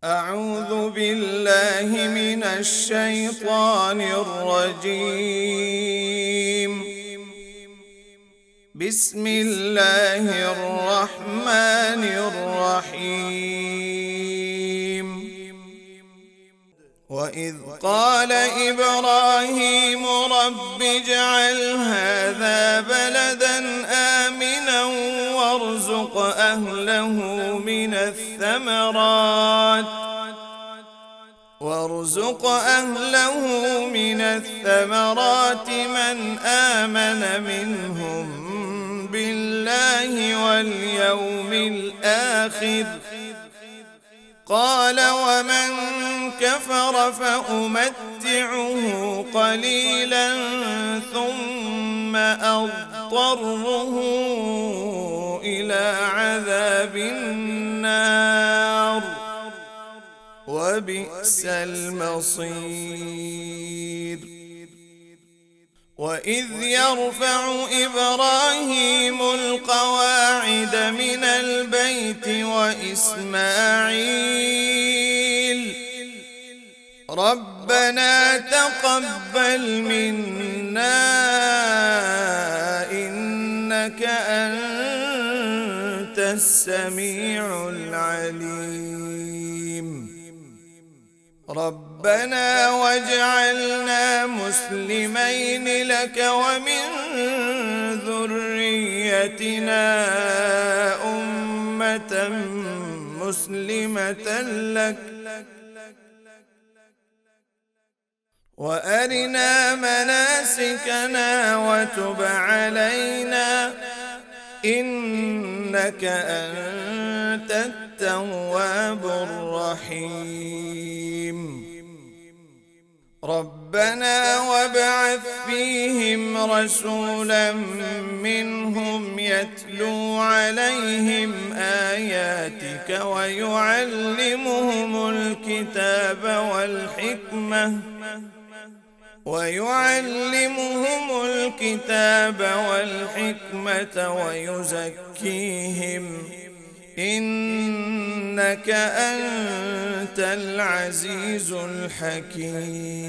أعوذ بالله من الشيطان الرجيم. بسم الله الرحمن الرحيم. وإذ قال إبراهيم رب اجعل هذا بلدا آمنا وارزق أهله من الثمرات من آمن منهم بالله واليوم الآخر. قال ومن كفر فأمتعه قليلا ثم أضطره إلى عذاب النار وبئس المصير. وإذ يرفع إبراهيم القواعد من البيت وإسماعيل ربنا تقبل منا إنك أنت السميع العليم. ربنا واجعلنا مسلمين لك ومن ذريتنا أمة مسلمة لك وأرنا مناسكنا وتب علينا إنك أنت التواب الرحيم. ربنا وابعث فيهم رسولا منهم يتلو عليهم آياتك ويعلمهم الكتاب والحكمة ويزكيهم إنك أنت العزيز الحكيم.